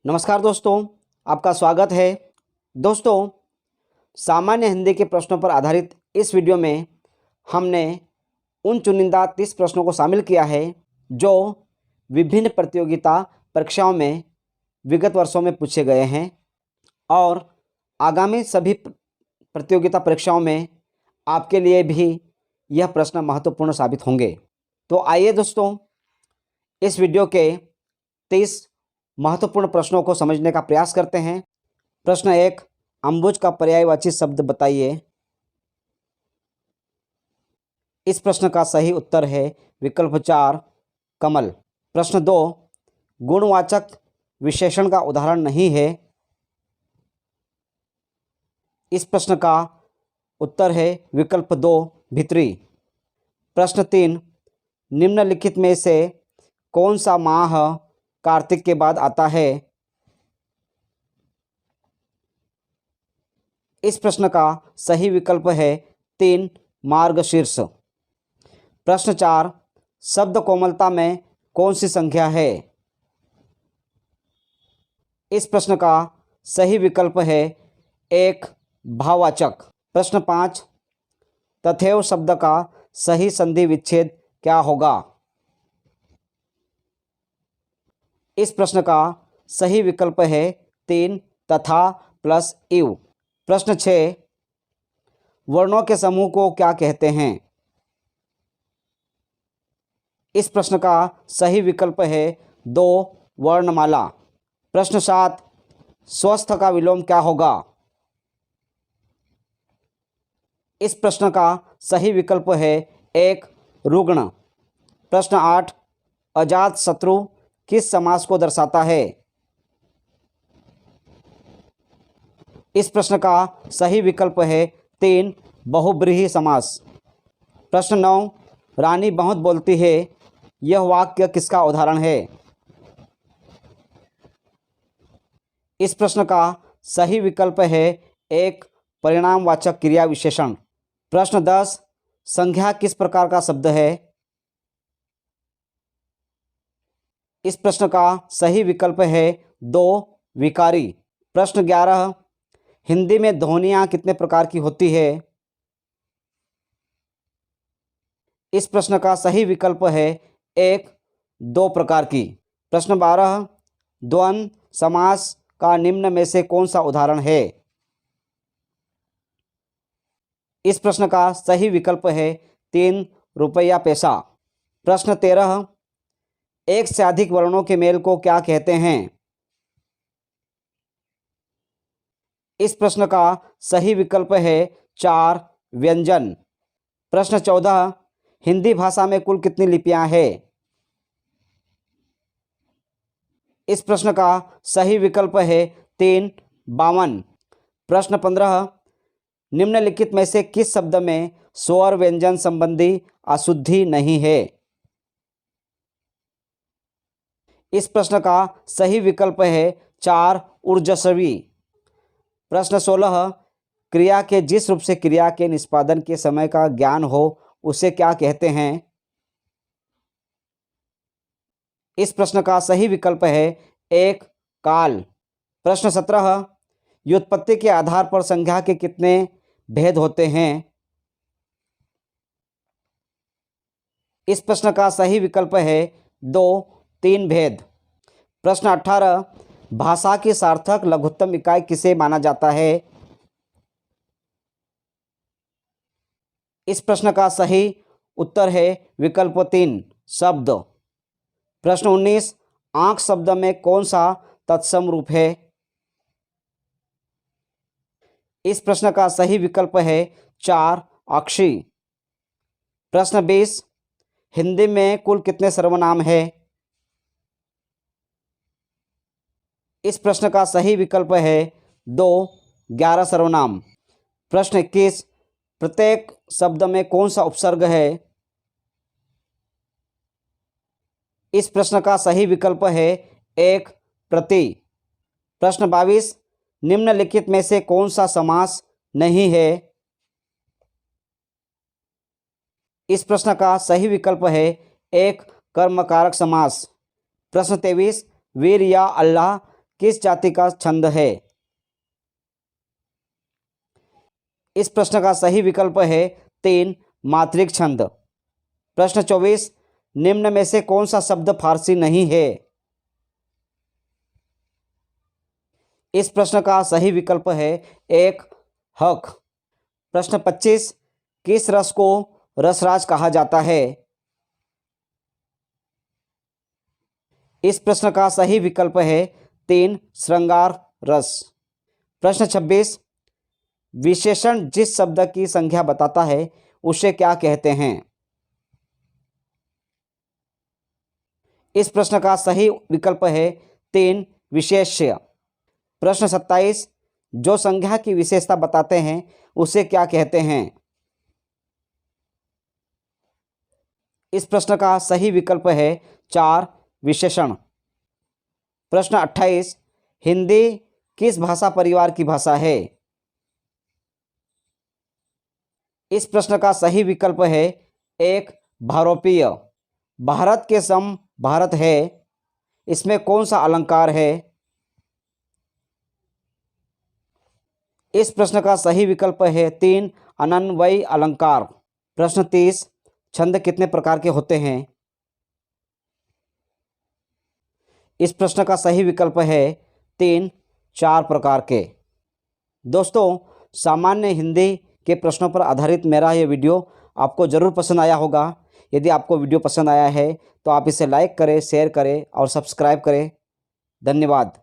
नमस्कार दोस्तों, आपका स्वागत है। दोस्तों, सामान्य हिंदी के प्रश्नों पर आधारित इस वीडियो में हमने उन चुनिंदा 30 प्रश्नों को शामिल किया है जो विभिन्न प्रतियोगिता परीक्षाओं में विगत वर्षों में पूछे गए हैं और आगामी सभी प्रतियोगिता परीक्षाओं में आपके लिए भी यह प्रश्न महत्वपूर्ण साबित होंगे। तो आइए दोस्तों, इस वीडियो के 30 महत्वपूर्ण प्रश्नों को समझने का प्रयास करते हैं। प्रश्न 1, अम्बुज का पर्यायवाची शब्द बताइए। इस प्रश्न का सही उत्तर है विकल्प 4, कमल। प्रश्न 2, गुणवाचक विशेषण का उदाहरण नहीं है। इस प्रश्न का उत्तर है विकल्प 2, भित्री। प्रश्न 3, निम्नलिखित में से कौन सा माह कार्तिक के बाद आता है। इस प्रश्न का सही विकल्प है 3, मार्गशीर्ष। प्रश्न 4, शब्द कोमलता में कौन सी संख्या है। इस प्रश्न का सही विकल्प है 1, भाववाचक। प्रश्न 5, तथैव शब्द का सही संधि विच्छेद क्या होगा। इस प्रश्न का सही विकल्प है 3, तथा प्लस इव। प्रश्न 6, वर्णों के समूह को क्या कहते हैं। इस प्रश्न का सही विकल्प है 2, वर्णमाला। प्रश्न 7, स्वस्थ का विलोम क्या होगा। इस प्रश्न का सही विकल्प है 1, रुग्ण। प्रश्न 8, अजात शत्रु किस समास को दर्शाता है। इस प्रश्न का सही विकल्प है 3, बहुब्रीहि समास। प्रश्न 9, रानी बहुत बोलती है, यह वाक्य किसका उदाहरण है। इस प्रश्न का सही विकल्प है 1, परिणामवाचक क्रिया विशेषण। प्रश्न 10, संज्ञा किस प्रकार का शब्द है। इस प्रश्न का सही विकल्प है 2, विकारी। प्रश्न 11, हिंदी में ध्वनियाँ कितने प्रकार की होती है। इस प्रश्न का सही विकल्प है 1, 2 प्रकार की। प्रश्न 12, द्वंद्व समास का निम्न में से कौन सा उदाहरण है। इस प्रश्न का सही विकल्प है 3, रुपया पैसा। प्रश्न 13, एक से अधिक वर्णों के मेल को क्या कहते हैं। इस प्रश्न का सही विकल्प है 4, व्यंजन। प्रश्न 14, हिंदी भाषा में कुल कितनी लिपियां हैं। इस प्रश्न का सही विकल्प है 3, 52। प्रश्न 15, निम्नलिखित में से किस शब्द में स्वर व्यंजन संबंधी अशुद्धि नहीं है। इस प्रश्न का सही विकल्प है 4, ऊर्जस्वी। प्रश्न 16, क्रिया के जिस रूप से क्रिया के निष्पादन के समय का ज्ञान हो उसे क्या कहते हैं। इस प्रश्न का सही विकल्प है 1, काल। प्रश्न 17, व्युत्पत्ति के आधार पर संज्ञा के कितने भेद होते हैं। इस प्रश्न का सही विकल्प है 2, 3 भेद। प्रश्न 18, भाषा की सार्थक लघुत्तम इकाई किसे माना जाता है। इस प्रश्न का सही उत्तर है विकल्प 3, शब्द। प्रश्न 19, आंख शब्द में कौन सा तत्सम रूप है। इस प्रश्न का सही विकल्प है 4, अक्षी। प्रश्न 20, हिंदी में कुल कितने सर्वनाम हैं। इस प्रश्न का सही विकल्प है 2, 11 सर्वनाम। प्रश्न 21, प्रत्येक शब्द में कौन सा उपसर्ग है। इस प्रश्न का सही विकल्प है 1, प्रति। प्रश्न 22, निम्नलिखित में से कौन सा समास नहीं है। इस प्रश्न का सही विकल्प है 1, कर्मकारक समास। प्रश्न 23, वीर या अल्लाह किस जाति का छंद है? इस प्रश्न का सही विकल्प है 3 मात्रिक छंद। प्रश्न 24, निम्न में से कौन सा शब्द फारसी नहीं है? इस प्रश्न का सही विकल्प है 1 हक। प्रश्न 25, किस रस को रसराज कहा जाता है? इस प्रश्न का सही विकल्प है 3 श्रृंगार रस। प्रश्न 26, विशेषण जिस शब्द की संख्या बताता है उसे क्या कहते हैं? इस प्रश्न का सही विकल्प है 3 विशेष्य। प्रश्न 27, जो संख्या की विशेषता बताते हैं उसे क्या कहते हैं? इस प्रश्न का सही विकल्प है 4 विशेषण। प्रश्न 28, हिंदी किस भाषा परिवार की भाषा है? इस प्रश्न का सही विकल्प है 1 भारोपीय। भारत के सम भारत है, इसमें कौन सा अलंकार है? इस प्रश्न का सही विकल्प है 3 अनन्वयी अलंकार। प्रश्न 30, छंद कितने प्रकार के होते हैं? इस प्रश्न का सही विकल्प है 3 4 प्रकार के। दोस्तों, सामान्य हिंदी के प्रश्नों पर आधारित मेरा ये वीडियो आपको ज़रूर पसंद आया होगा। यदि आपको वीडियो पसंद आया है तो आप इसे लाइक करें, शेयर करें और सब्सक्राइब करें। धन्यवाद।